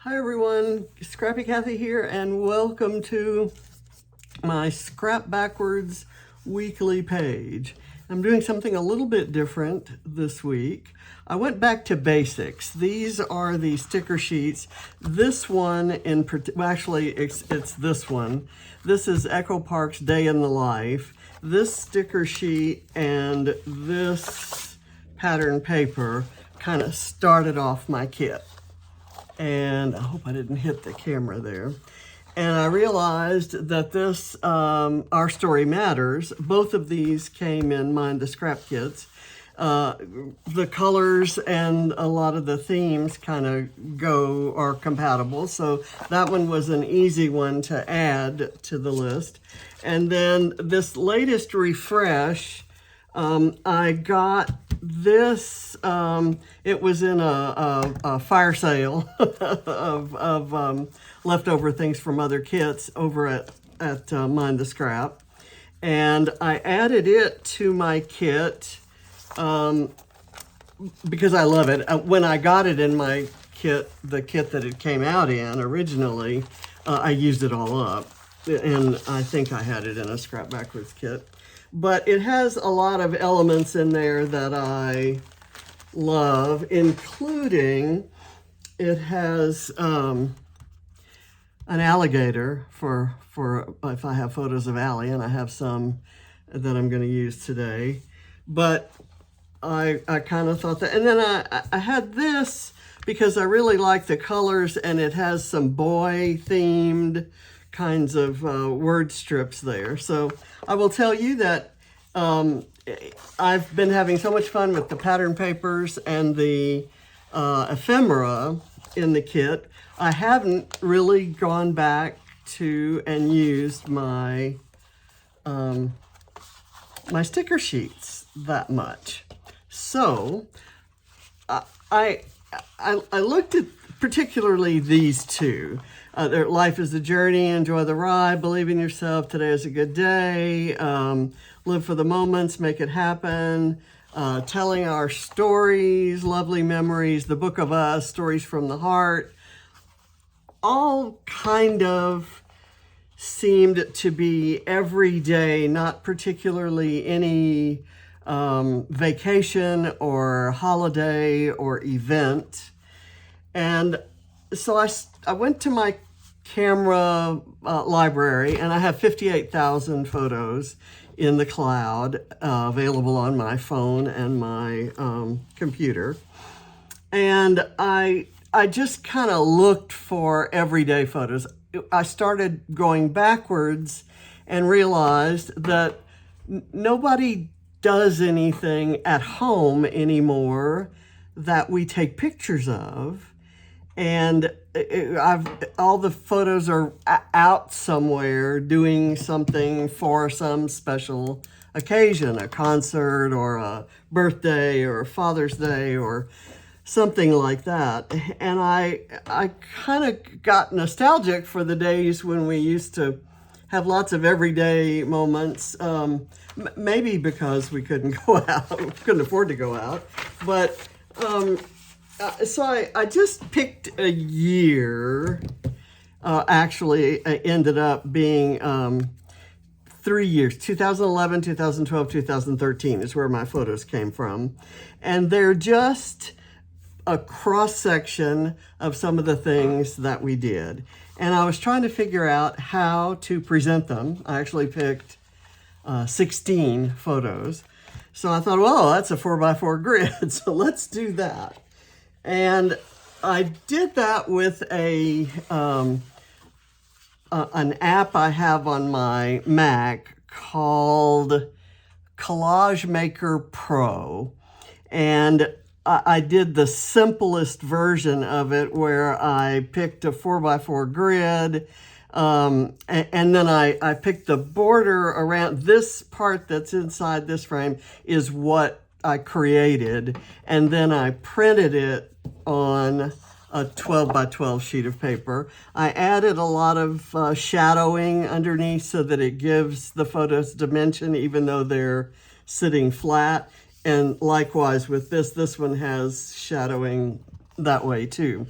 Hi everyone, Scrappy Kathy here, and welcome to my Scrap Backwards weekly page. I'm doing something a little bit different this week. I went back to basics. These are the sticker sheets. This one actually it's this one. This is Echo Park's Day in the Life. This sticker sheet and this pattern paper kind of started off my kit. And I hope I didn't hit the camera there. And I realized that this, Our Story Matters, both of these came in Mind the Scrap kits. The colors and a lot of the themes kind of are compatible. So that one was an easy one to add to the list. And then this latest refresh, I got this, it was in a fire sale of leftover things from other kits over at Mind the Scrap. And I added it to my kit because I love it. When I got it in my kit, the kit that it came out in originally, I used it all up. And I think I had it in a Scrap Backwards kit. But it has a lot of elements in there that I love, including it has an alligator for if I have photos of Allie, and I have some that I'm going to use today. But I kind of thought that, and then I had this because I really like the colors, and it has some boy themed kinds of word strips there. So I will tell you that I've been having so much fun with the pattern papers and the ephemera in the kit. I haven't really gone back to and used my my sticker sheets that much. So I looked at particularly these two. Their Life is a Journey, Enjoy the Ride, Believe in Yourself, Today is a Good Day, Live for the Moments, Make It Happen, Telling Our Stories, Lovely Memories, The Book of Us, Stories from the Heart. All kind of seemed to be everyday, not particularly any vacation or holiday or event. And so I went to my camera library, and I have 58,000 photos in the cloud available on my phone and my computer. And I just kind of looked for everyday photos. I started going backwards and realized that nobody does anything at home anymore that we take pictures of. And all the photos are out somewhere doing something for some special occasion, a concert or a birthday or a Father's Day or something like that. And I kind of got nostalgic for the days when we used to have lots of everyday moments, maybe because we couldn't go out, couldn't afford to go out, but so I just picked a year. Actually, it ended up being 3 years, 2011, 2012, 2013 is where my photos came from. And they're just a cross-section of some of the things that we did. And I was trying to figure out how to present them. I actually picked 16 photos. So I thought, well, that's a 4x4 grid, so let's do that. And I did that with an app I have on my Mac called Collage Maker Pro. And I did the simplest version of it where I picked a 4x4 grid, and then I picked the border around this part that's inside this frame is what I created, and then I printed it on a 12x12 sheet of paper. I added a lot of shadowing underneath so that it gives the photos dimension even though they're sitting flat. And likewise with this one has shadowing that way too.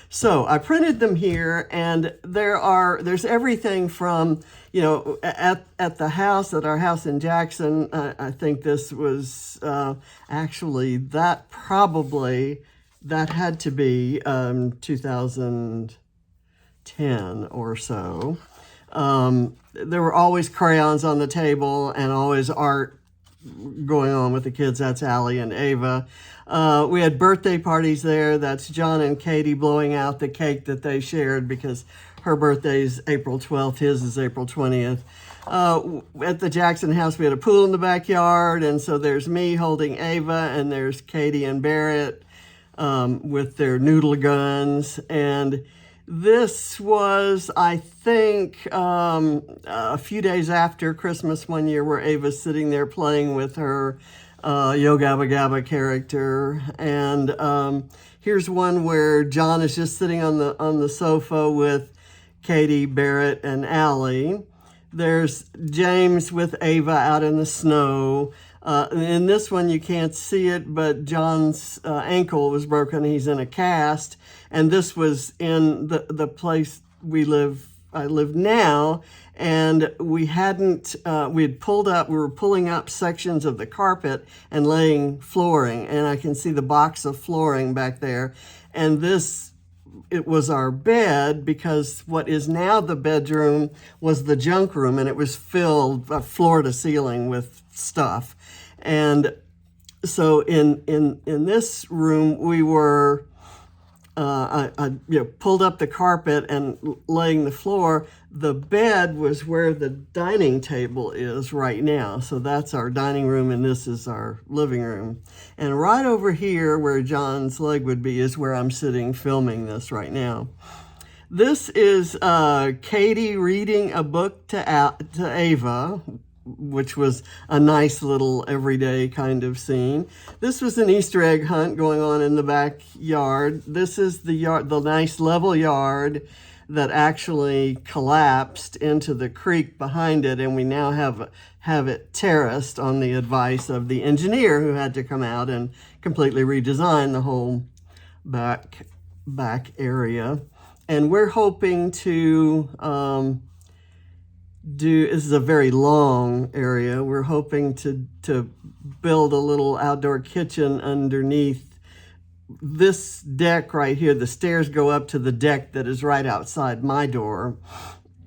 So I printed them here, and there's everything from, at the house, at our house in Jackson. I think this was actually that had to be 2010 or so. There were always crayons on the table and always art going on with the kids. That's Allie and Ava. We had birthday parties there. That's John and Katie blowing out the cake that they shared because her birthday's April 12th, his is April 20th. At the Jackson house, we had a pool in the backyard, and so there's me holding Ava, and there's Katie and Barrett with their noodle guns. And this was, I think, a few days after Christmas one year, where Ava's sitting there playing with her Yo Gabba Gabba character. And here's one where John is just sitting on the sofa with Katie, Barrett, and Allie. There's James with Ava out in the snow. In this one, you can't see it, but John's ankle was broken. He's in a cast. And this was in the place I live now. And we had pulled up, we were pulling up sections of the carpet and laying flooring. And I can see the box of flooring back there. And it was our bed, because what is now the bedroom was the junk room, and it was filled floor to ceiling with stuff. And so in this room, we were pulled up the carpet and laying the floor. The bed was where the dining table is right now. So that's our dining room, and this is our living room. And right over here where John's leg would be is where I'm sitting filming this right now. This is Katie reading a book to Ava, which was a nice little everyday kind of scene. This was an Easter egg hunt going on in the backyard. This is the nice level yard that actually collapsed into the creek behind it, and we now have it terraced on the advice of the engineer, who had to come out and completely redesign the whole back area. And we're hoping to this is a very long area. We're hoping to build a little outdoor kitchen underneath this deck right here. The stairs go up to the deck that is right outside my door.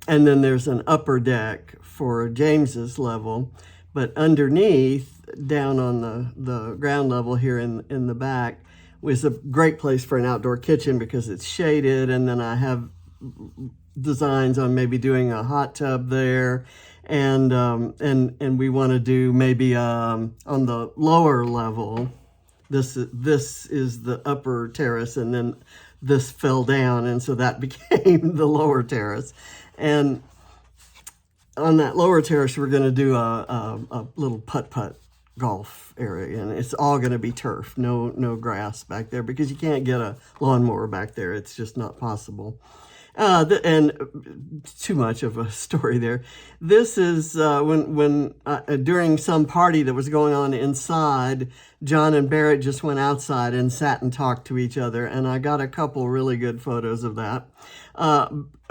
And then there's an upper deck for James's level. But underneath, down on the ground level here in the back, was a great place for an outdoor kitchen because it's shaded. And then I have designs on maybe doing a hot tub there. And we want to do maybe on the lower level. This is the upper terrace, and then this fell down, and so that became the lower terrace. And on that lower terrace, we're going to do a little putt-putt golf area, and it's all going to be turf, no grass back there, because you can't get a lawnmower back there. It's just not possible. And too much of a story there. This is when during some party that was going on inside, John and Barrett just went outside and sat and talked to each other, and I got a couple really good photos of that.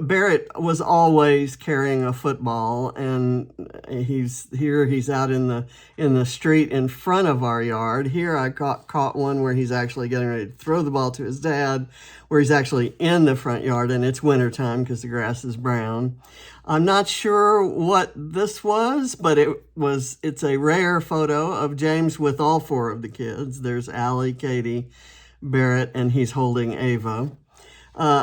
Barrett was always carrying a football, and he's out in the street in front of our yard. Here I caught one where he's actually getting ready to throw the ball to his dad, where he's actually in the front yard, and it's wintertime because the grass is brown. I'm not sure what this was, but it's a rare photo of James with all four of the kids. There's Allie, Katie, Barrett, and he's holding Ava.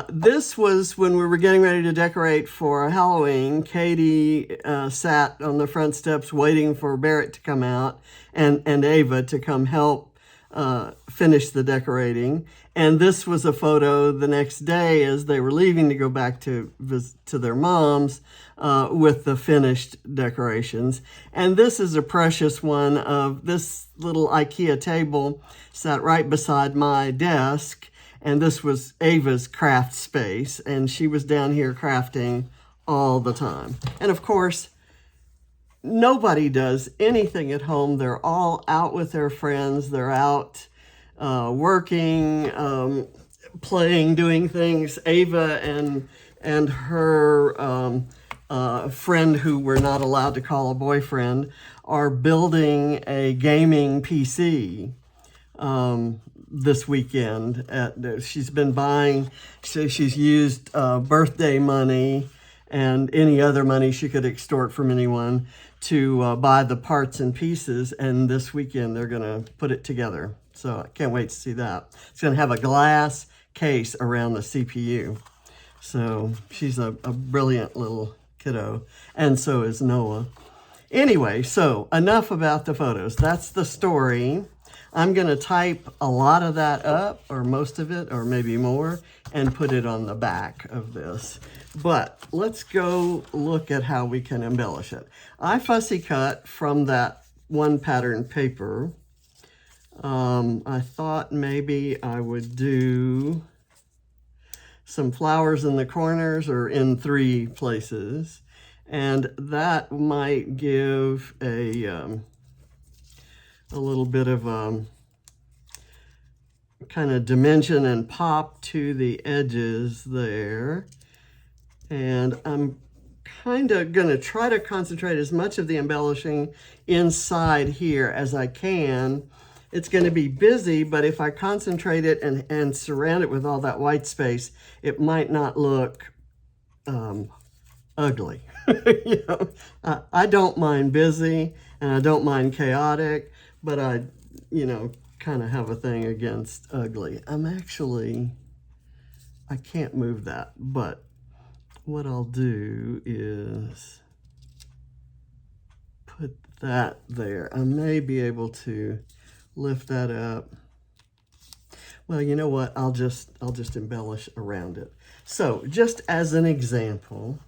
This was when we were getting ready to decorate for Halloween. Katie sat on the front steps waiting for Barrett to come out and Ava to come help finish the decorating. And this was a photo the next day as they were leaving to go back to their mom's with the finished decorations. And this is a precious one of this little IKEA table sat right beside my desk. And this was Ava's craft space, and she was down here crafting all the time. And of course, nobody does anything at home. They're all out with their friends. They're out working. playing, doing things. Ava and her friend, who we're not allowed to call a boyfriend, are building a gaming PC this weekend. She's been buying, so she's used birthday money and any other money she could extort from anyone to buy the parts and pieces, and this weekend they're gonna put it together. So I can't wait to see that. It's gonna have a glass case around the CPU. So she's a brilliant little kiddo, and so is Noah. Anyway, so enough about the photos. That's the story. I'm going to type a lot of that up, or most of it, or maybe more, and put it on the back of this. But let's go look at how we can embellish it. I fussy cut from that one pattern paper. I thought maybe I would do some flowers in the corners or in 3 places, and that might give a little bit of kind of dimension and pop to the edges there. And I'm kind of going to try to concentrate as much of the embellishing inside here as I can. It's going to be busy, but if I concentrate it and surround it with all that white space, it might not look ugly. You know, I don't mind busy and I don't mind chaotic, but I, you know, kind of have a thing against ugly. I can't move that, but what I'll do is put that there. I may be able to lift that up. Well, you know what? I'll just embellish around it. So just as an example,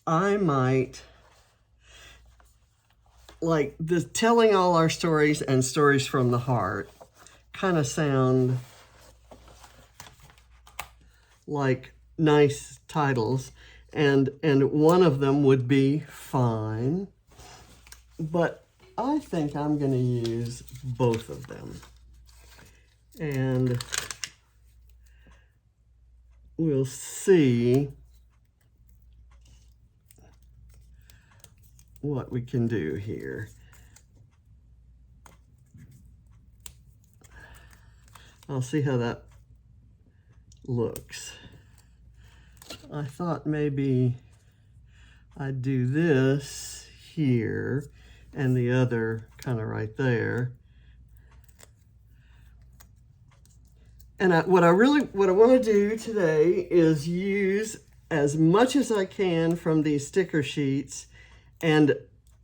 I might, like, the telling all our stories and stories from the heart kind of sound like nice titles, and one of them would be fine, but I think I'm going to use both of them, and we'll see what we can do here. I'll see how that looks. I thought maybe I'd do this here and the other kind of right there. And what I want to do today is use as much as I can from these sticker sheets and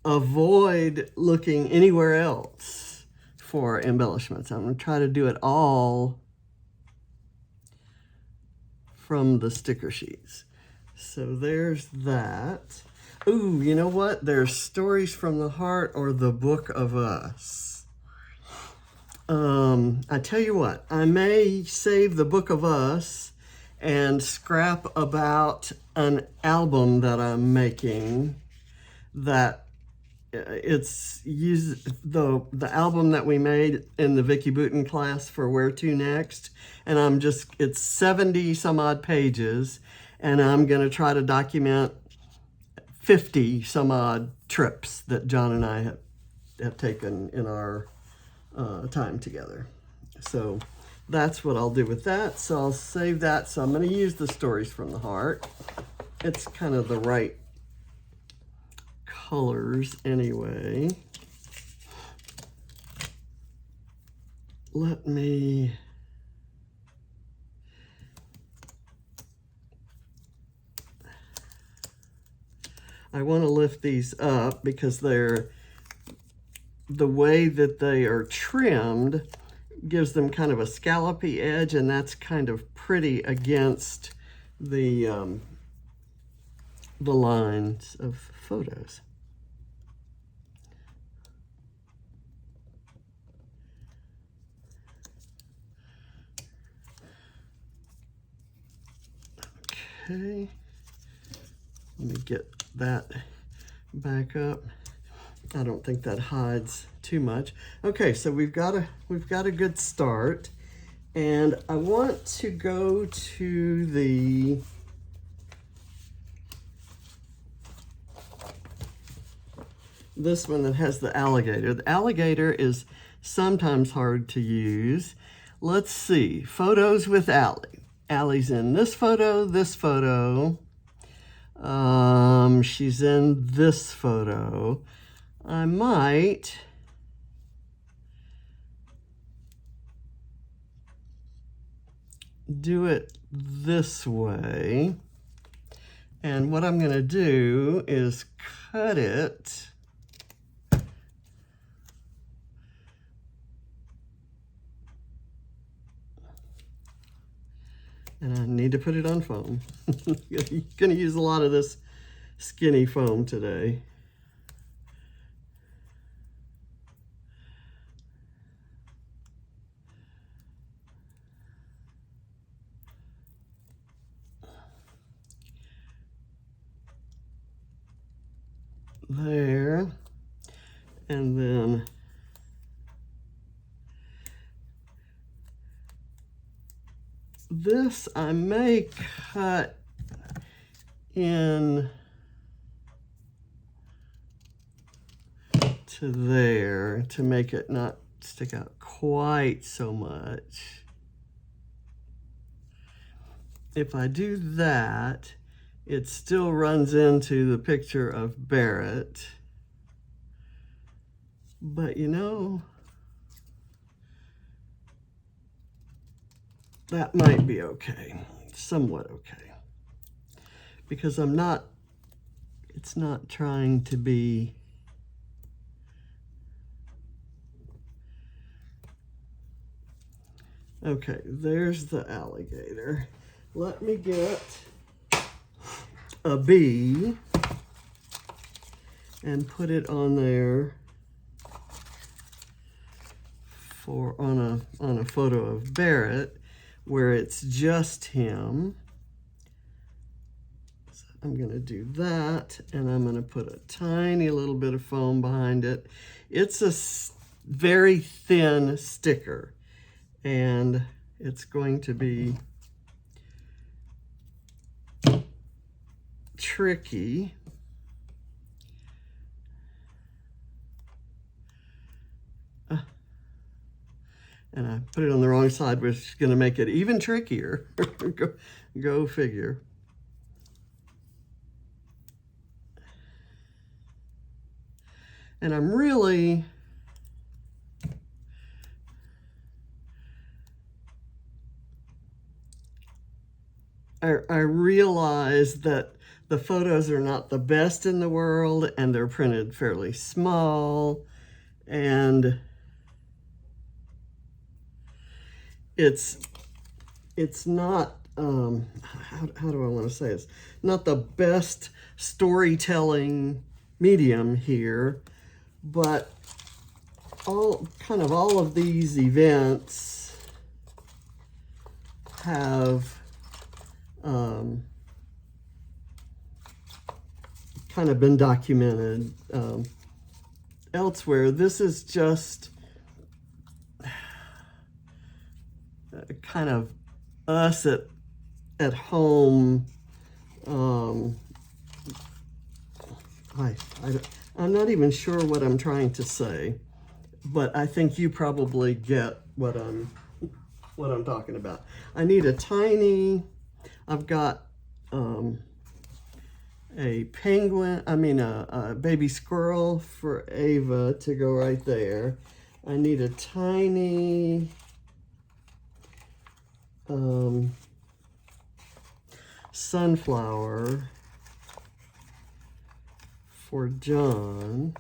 avoid looking anywhere else for embellishments. I'm going to try to do it all from the sticker sheets. So there's that. Ooh, you know what? There's Stories from the Heart or The Book of Us. I tell you what, I may save The Book of Us and scrap about an album that I'm making that it's the album that we made in the Vicki Booten class for Where to Next, and it's 70 some odd pages, and I'm going to try to document 50 some odd trips that John and I have taken in our time together. So that's what I'll do with that. So I'll save that. So I'm going to use the Stories from the Heart. It's kind of the right colors anyway. I want to lift these up because the way that they are trimmed gives them kind of a scallopy edge, and that's kind of pretty against the lines of photos. Okay, let me get that back up. I don't think that hides too much. Okay, so we've got a good start, And I want to go to this one that has the alligator. The alligator is sometimes hard to use. Let's see, photos with Allie. Allie's in this photo, she's in this photo. I might do it this way. And what I'm gonna do is cut it. And I need to put it on foam. You're gonna use a lot of this skinny foam today. There, and then this I may cut in to there to make it not stick out quite so much. If I do that, it still runs into the picture of Barrett. But you know, that might be okay, somewhat okay. Because it's not trying to be okay. There's the alligator. Let me get a bee and put it on there on a photo of Barrett where it's just him. So I'm gonna do that, and I'm gonna put a tiny little bit of foam behind it. It's a very thin sticker, and it's going to be tricky. And I put it on the wrong side, which is going to make it even trickier. Go figure. And I'm really I realize that the photos are not the best in the world, and they're printed fairly small, and it's not, how do I want to say this? Not the best storytelling medium here, but all of these events have kind of been documented elsewhere. This is just kind of us at home. I'm not even sure what I'm trying to say, but I think you probably get what I'm talking about. I need a tiny, I've got a penguin, a baby squirrel for Ava to go right there. I need a tiny sunflower for John,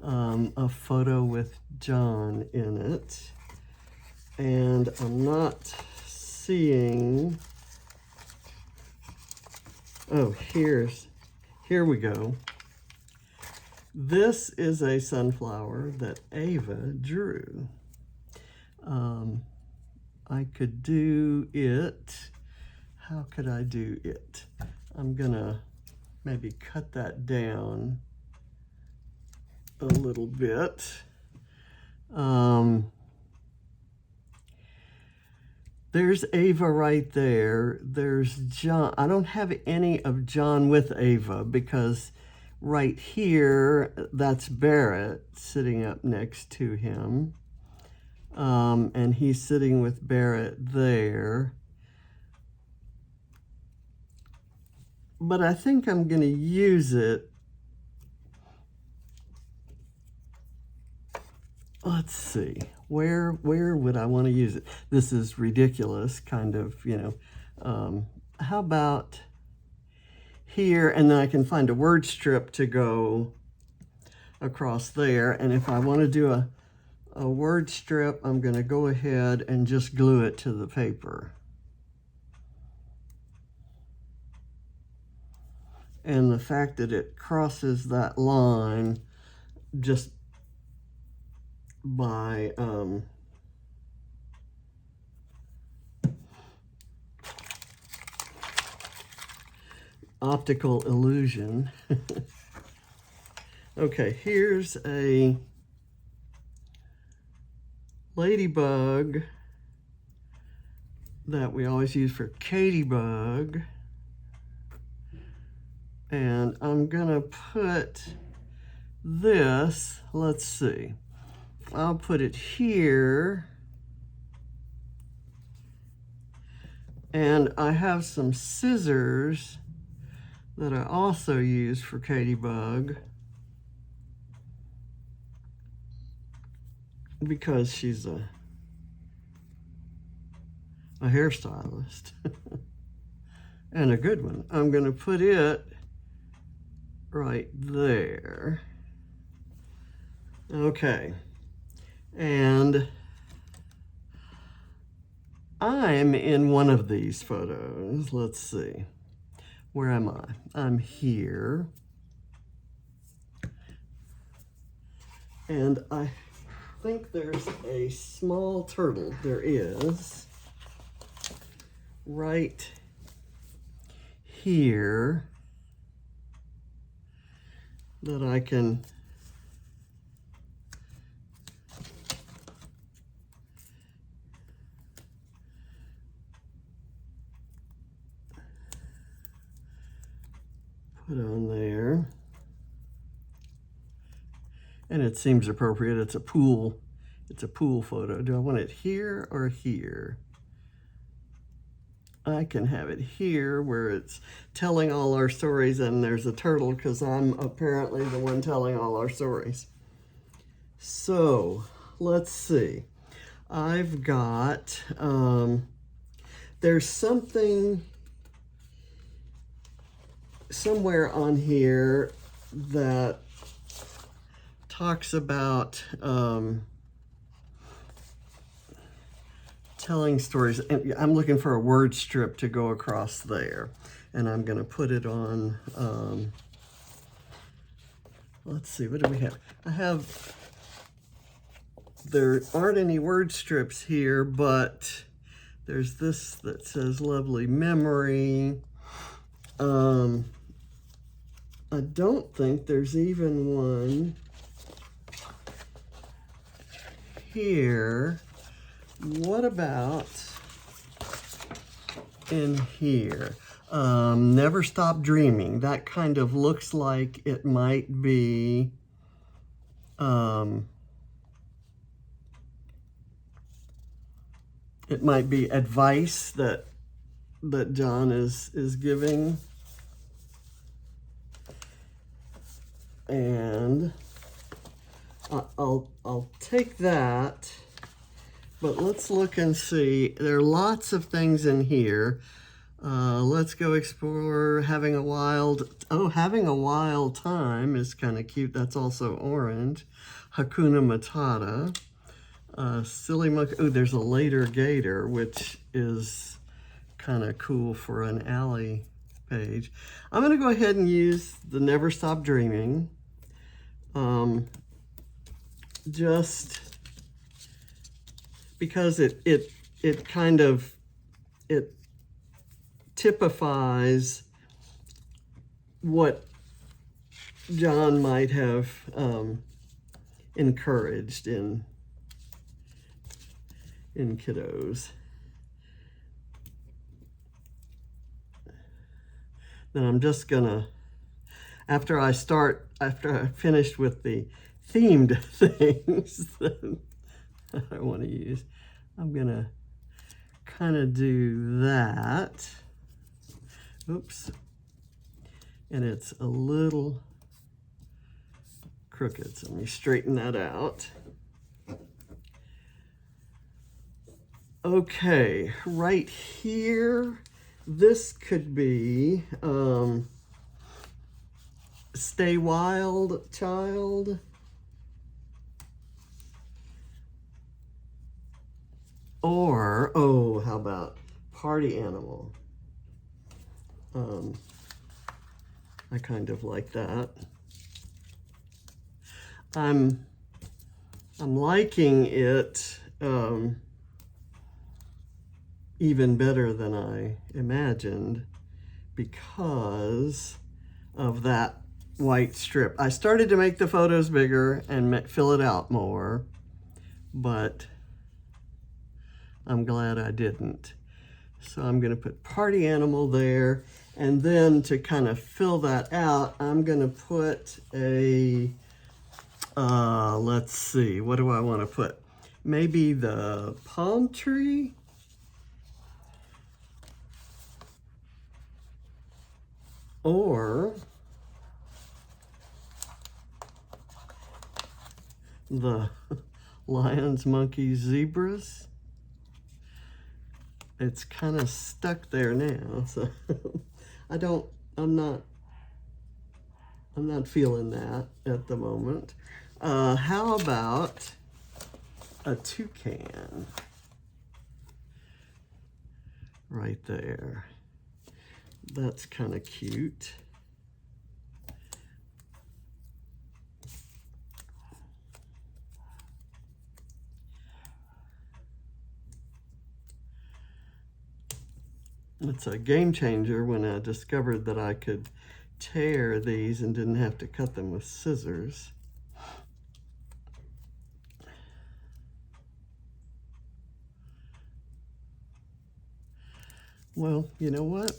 a photo with John in it, and I'm not seeing, oh, here we go. This is a sunflower that Ava drew. I could do it. How could I do it? I'm gonna maybe cut that down a little bit. There's Ava right there. There's John. I don't have any of John with Ava because right here, that's Barrett sitting up next to him. And he's sitting with Barrett there. But I think I'm going to use it. Let's see. Where would I want to use it? This is ridiculous, kind of, you know. How about here? And then I can find a word strip to go across there. And if I want to do a word strip, I'm going to go ahead and just glue it to the paper. And the fact that it crosses that line just by optical illusion. Okay, here's a ladybug that we always use for Katybug. And I'm gonna put this, let's see, I'll put it here. And I have some scissors that I also use for Katybug because she's a hairstylist and a good one. I'm gonna put it right there. Okay, and I'm in one of these photos. Let's see, where am I? I'm here, and I think there's a small turtle. There is, right here, that I can put on there. And it seems appropriate. It's a pool photo. Do I want it here or here? I can have it here where it's telling all our stories and there's a turtle because I'm apparently the one telling all our stories. So let's see. I've got, there's something somewhere on here that talks about telling stories. And I'm looking for a word strip to go across there. And I'm going to put it on, let's see, what do we have? There aren't any word strips here, but there's this that says lovely memory. I don't think there's even one here. What about in here? Never Stop Dreaming. That kind of looks like it might be advice that John is giving. And I'll take that, but let's look and see. There are lots of things in here. Let's go explore having a wild time is kind of cute. That's also orange. Hakuna Matata. Silly Monkey. Oh, there's a later gator, which is kind of cool for an alley page. I'm going to go ahead and use the Never Stop Dreaming. Just because it kind of, it typifies what John might have encouraged in kiddos. then I'm just gonna, after I finish with the themed things that I want to use, I'm gonna kind of do that. Oops. And it's a little crooked, so let me straighten that out. Okay, right here, this could be Stay Wild Child. Or, oh, how about Party Animal? I kind of like that. I'm liking it even better than I imagined because of that white strip. I started to make the photos bigger and fill it out more, but I'm glad I didn't. So I'm gonna put Party Animal there, and then to kind of fill that out, I'm gonna put a, let's see, what do I wanna put? Maybe the palm tree? Or the lions, monkeys, zebras. It's kind of stuck there now, so I'm not feeling that at the moment. How about a toucan right there? That's kind of cute. It's a game changer when I discovered that I could tear these and didn't have to cut them with scissors. Well, you know what?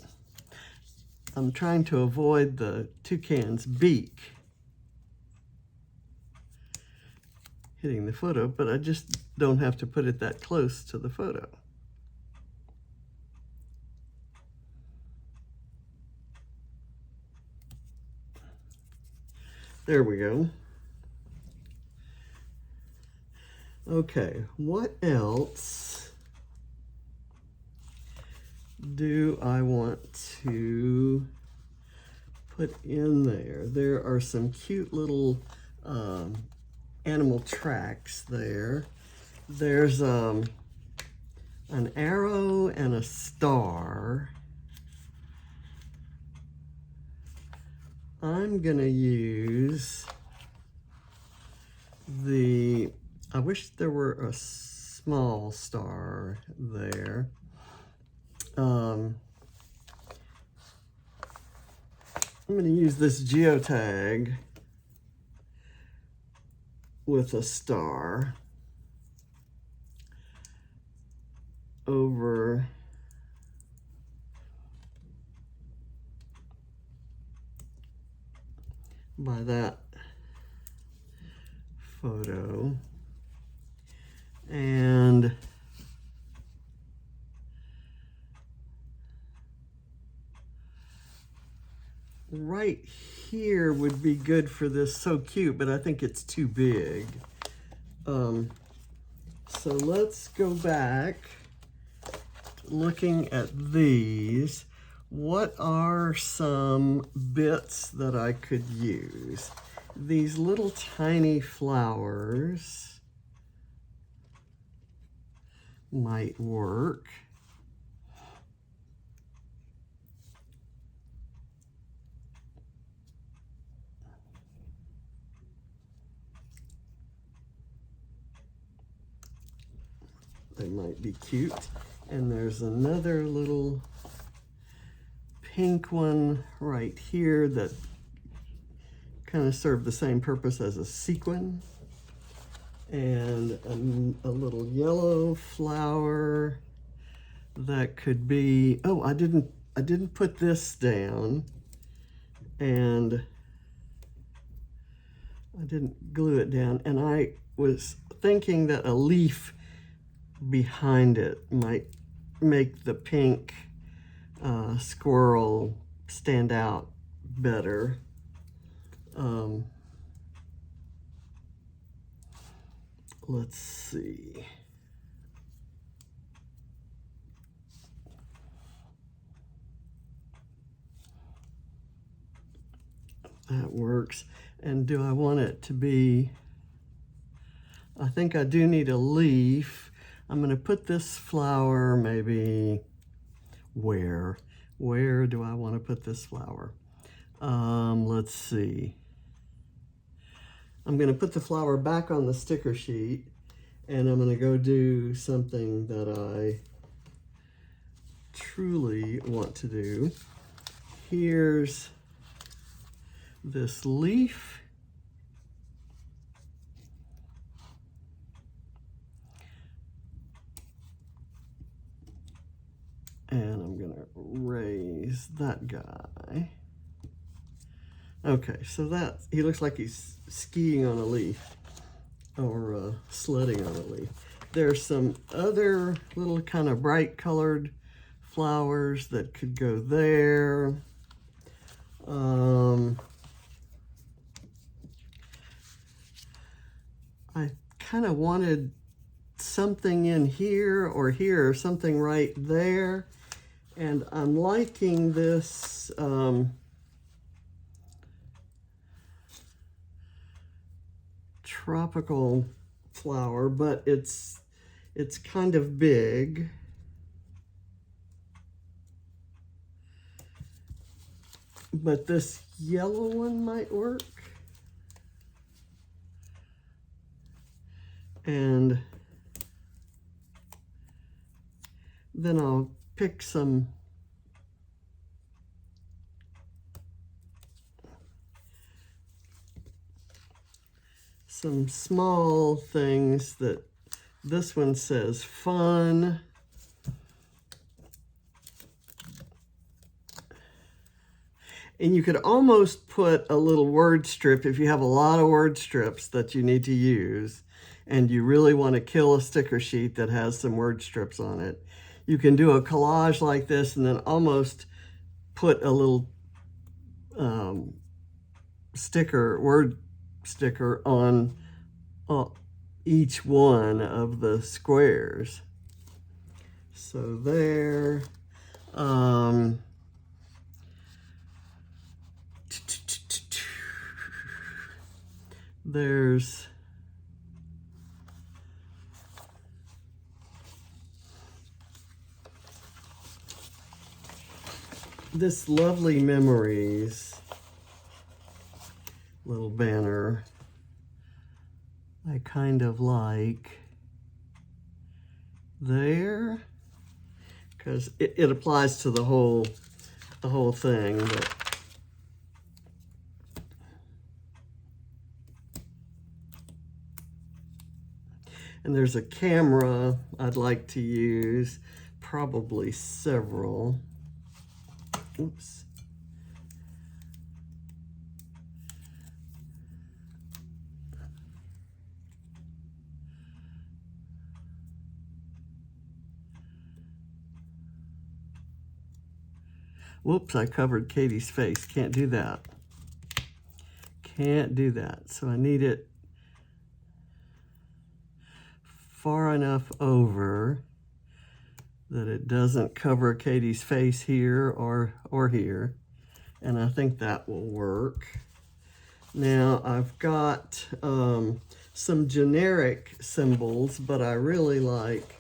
I'm trying to avoid the toucan's beak hitting the photo, but I just don't have to put it that close to the photo. There we go. Okay, what else do I want to put in there? There are some cute little animal tracks there. There's an arrow and a star. I'm gonna use I wish there were a small star there. I'm gonna use this geotag with a star over by that photo, and right here would be good for this. So cute, but I think it's too big. So let's go back looking at these. What are some bits that I could use? These little tiny flowers might work. They might be cute. And there's another little pink one right here that kind of serve the same purpose as a sequin. And a little yellow flower that could be, oh, I didn't put this down. and I didn't glue it down, and I was thinking that a leaf behind it might make the pink squirrel stand out better. Let's see. That works. And do I want it to be, I think I do need a leaf. I'm going to put this flower maybe where do I want to put this flower? Let's see. I'm going to put the flower back on the sticker sheet, and I'm going to go do something that I truly want to do. Here's this leaf. And I'm going to raise that guy. Okay, so that, he looks like he's skiing on a leaf, or sledding on a leaf. There's some other little kind of bright colored flowers that could go there. I kind of wanted something in here or here, or something right there. And I'm liking this tropical flower, but it's kind of big. But this yellow one might work. And then I'll pick some small things. That this one says fun. And you could almost put a little word strip if you have a lot of word strips that you need to use and you really want to kill a sticker sheet that has some word strips on it. You can do a collage like this and then almost put a little word sticker on each one of the squares. So there. There's this lovely memories little banner. I kind of like there, because it applies to the whole thing. But and there's a camera I'd like to use, probably several. Oops. Whoops, I covered Katie's face. Can't do that. Can't do that. So I need it far enough over that it doesn't cover Katie's face here or here. And I think that will work. Now I've got some generic symbols, but I really like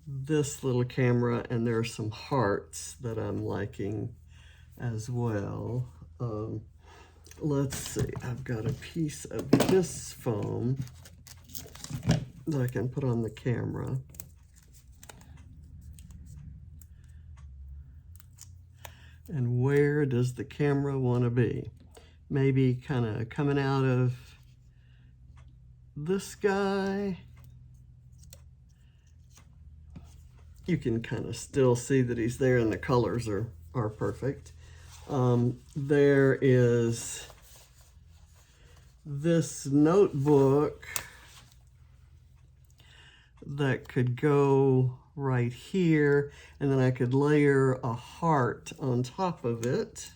this little camera, and there are some hearts that I'm liking as well. Let's see, I've got a piece of this foam that I can put on the camera. And where does the camera want to be? Maybe kind of coming out of this guy. You can kind of still see that he's there and the colors are perfect. There is this notebook that could go right here, and then I could layer a heart on top of it.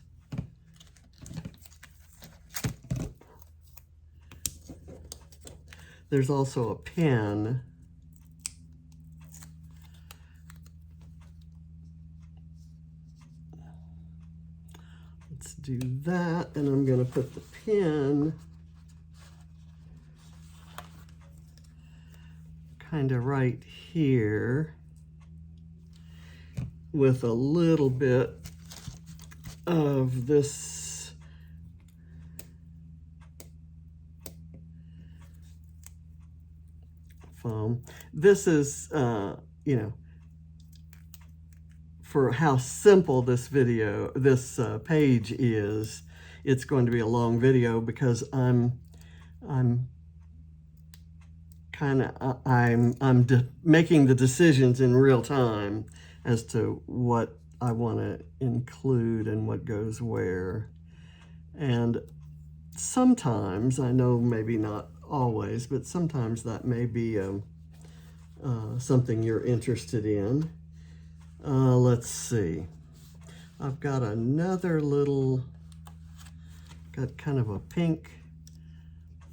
There's also a pen. Let's do that, and I'm going to put the pen kind of right here with a little bit of this foam. This is, you know, for how simple this video, this page is, it's going to be a long video because I'm making the decisions in real time as to what I want to include and what goes where. And sometimes, I know maybe not always, but sometimes that may be something you're interested in. Let's see. I've got another little, got kind of a pink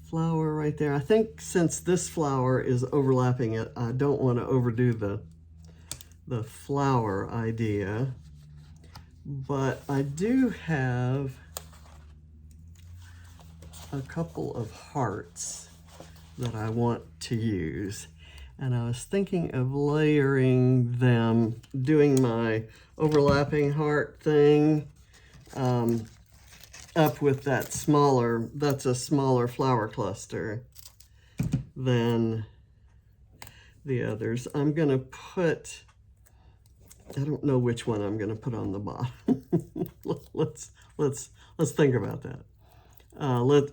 flower right there. I think since this flower is overlapping it, I don't want to overdo the flower idea, but I do have a couple of hearts that I want to use. And I was thinking of layering them, doing my overlapping heart thing up with that smaller, that's a smaller flower cluster than the others. I'm gonna put, I don't know which one I'm gonna put on the bottom. let's think about that.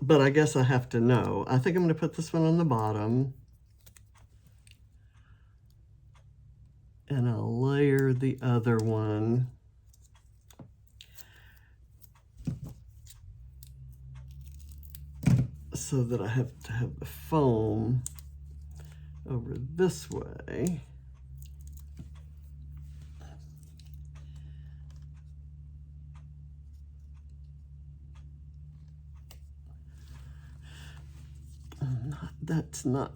But I guess I have to know. I think I'm gonna put this one on the bottom. And I'll layer the other one. So that I have to have the foam over this way. That's not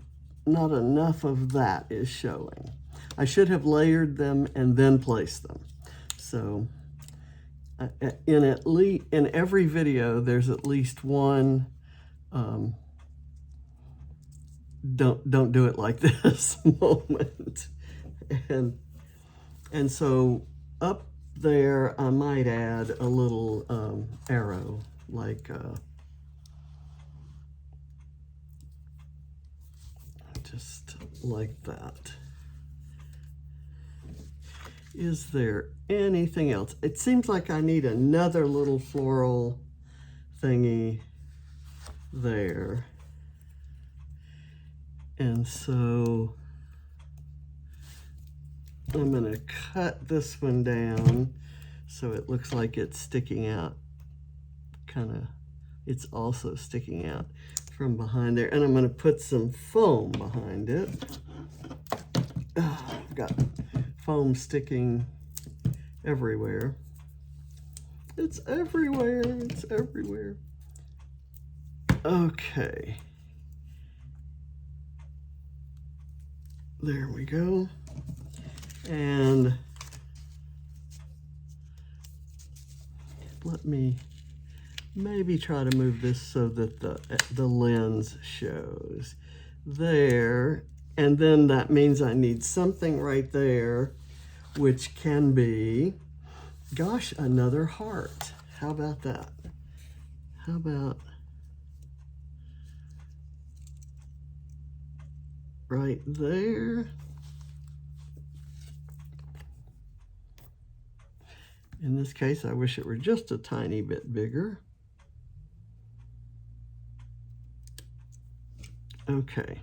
enough of that is showing. I should have layered them and then placed them. So in every video, there's at least one don't do it like this moment. And so up there, I might add a little arrow, like just like that. Is there anything else? It seems like I need another little floral thingy there. And so I'm going to cut this one down so it looks like it's sticking out. It's also sticking out from behind there. And I'm going to put some foam behind it. I've got foam sticking everywhere. It's everywhere. It's everywhere. Okay. There we go. And let me maybe try to move this so that the lens shows there. And then that means I need something right there, which can be, gosh, another heart. How about that? How about right there? In this case, I wish it were just a tiny bit bigger. Okay.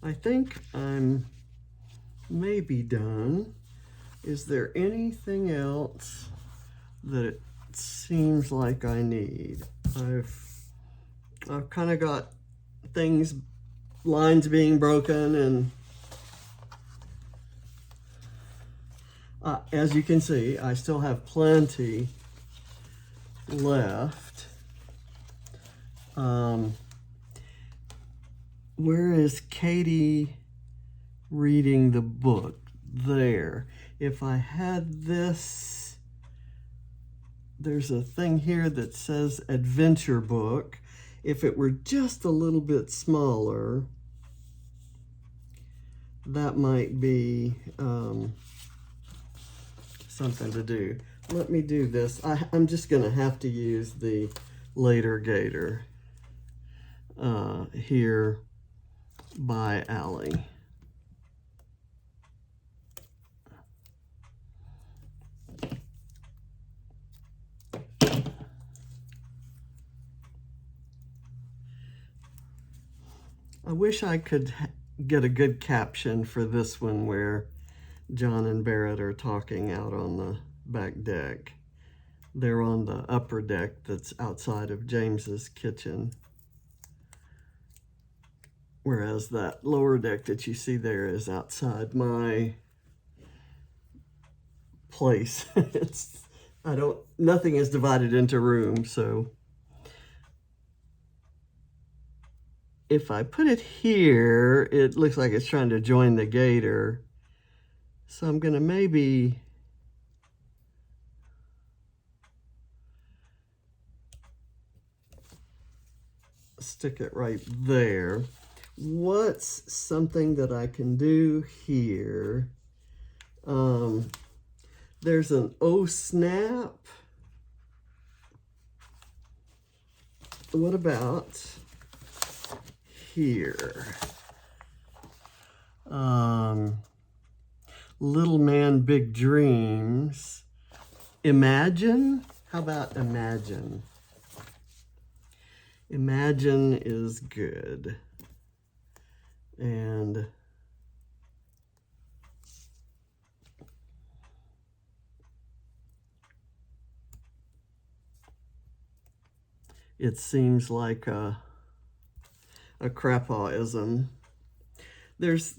I think I'm may be done. Is there anything else that it seems like I need? I've kind of got things, lines being broken, and as you can see, I still have plenty left. Where is Katie reading the book? There. If I had this, there's a thing here that says adventure book. If it were just a little bit smaller, that might be something to do. Let me do this. I'm just going to have to use the Later Gator here by Allie. I wish I could get a good caption for this one where John and Barrett are talking out on the back deck. They're on the upper deck that's outside of James's kitchen. Whereas that lower deck that you see there is outside my place. Nothing is divided into rooms, so if I put it here, it looks like it's trying to join the gator. So I'm gonna maybe stick it right there. What's something that I can do here? There's an oh snap. What about here? Little Man, Big Dreams. Imagine? How about imagine? Imagine is good. And it seems like a crapawism. There's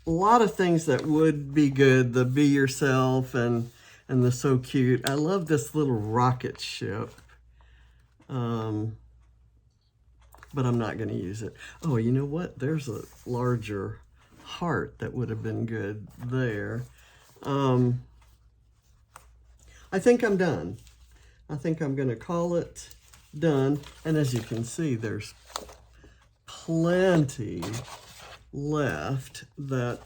a lot of things that would be good, the be yourself and the so cute. I love this little rocket ship. But I'm not going to use it. Oh, you know what? There's a larger heart that would have been good there. I think I'm done. I think I'm going to call it done. And as you can see, there's plenty left that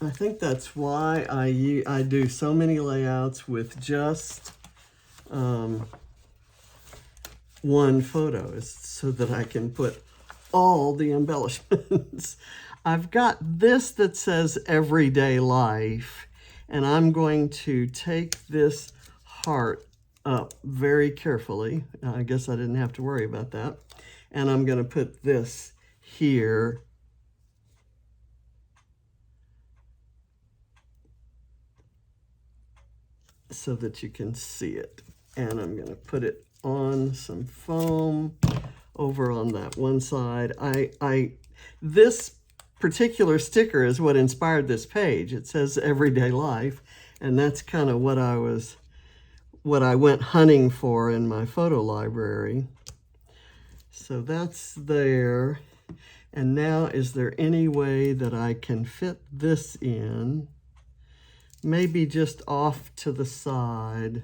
I think that's why I do so many layouts with just one photo, is so that I can put all the embellishments. I've got this that says everyday life, and I'm going to take this heart up very carefully. I guess I didn't have to worry about that. And I'm going to put this here so that you can see it. And I'm going to put it on some foam over on that one side. This particular sticker is what inspired this page. It says everyday life, and that's kind of what I went hunting for in my photo library. So that's there. And now, is there any way that I can fit this in? Maybe just off to the side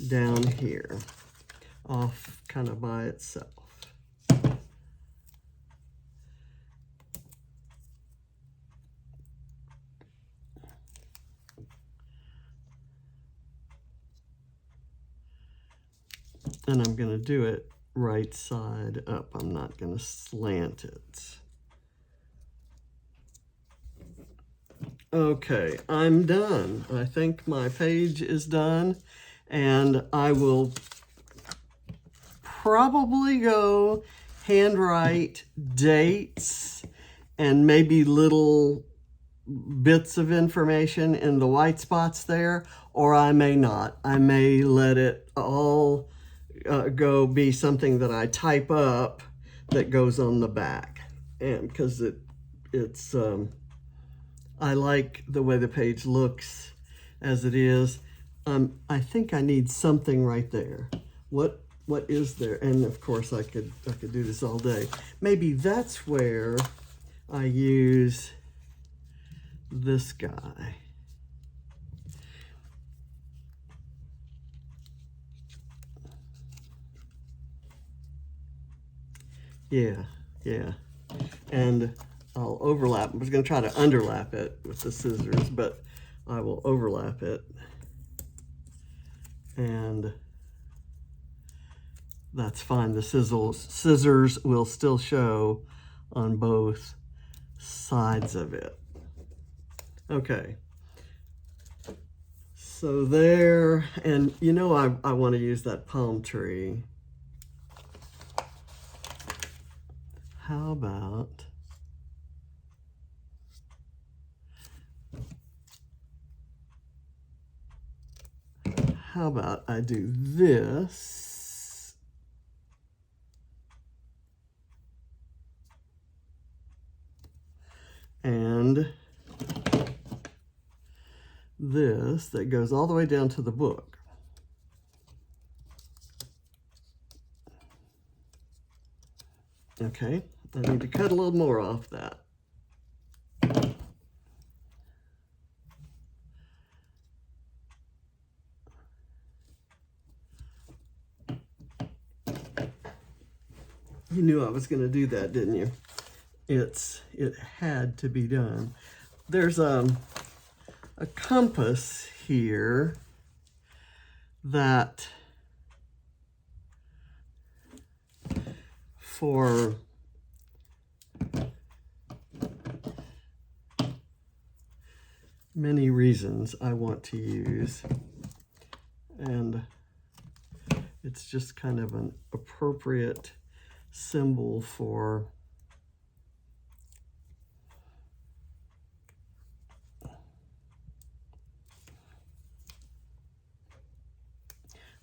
down here, off kind of by itself. And I'm going to do it right side up. I'm not going to slant it. Okay, I'm done. I think my page is done, and I will probably go handwrite dates and maybe little bits of information in the white spots there, or I may not. I may let it all go be something that I type up that goes on the back, and because it's I like the way the page looks as it is. I think I need something right there. What is there? And of course I could do this all day. Maybe that's where I use this guy. Yeah. And I'll overlap. I was going to try to underlap it with the scissors, but I will overlap it. And that's fine. The scissors will still show on both sides of it. Okay. So there, and you know I want to use that palm tree. How about I do this? And this that goes all the way down to the book. Okay, I need to cut a little more off that. You knew I was going to do that, didn't you? It had to be done. There's a compass here that for many reasons I want to use, and it's just kind of an appropriate symbol for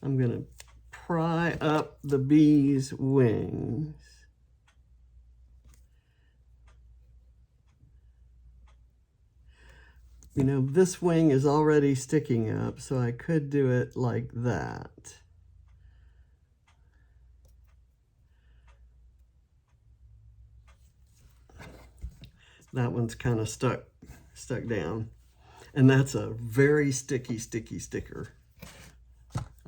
I'm going to pry up the bee's wings. You know, this wing is already sticking up, so I could do it like that. That one's kind of stuck down. And that's a very sticky sticker.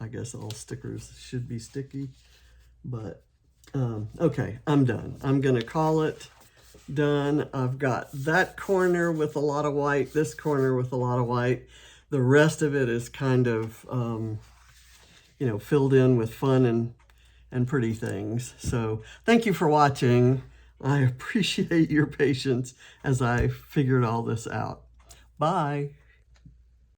I guess all stickers should be sticky, but okay, I'm done. I'm gonna call it done. I've got that corner with a lot of white, this corner with a lot of white. The rest of it is kind of, you know, filled in with fun and pretty things. So thank you for watching. I appreciate your patience as I figured all this out. Bye.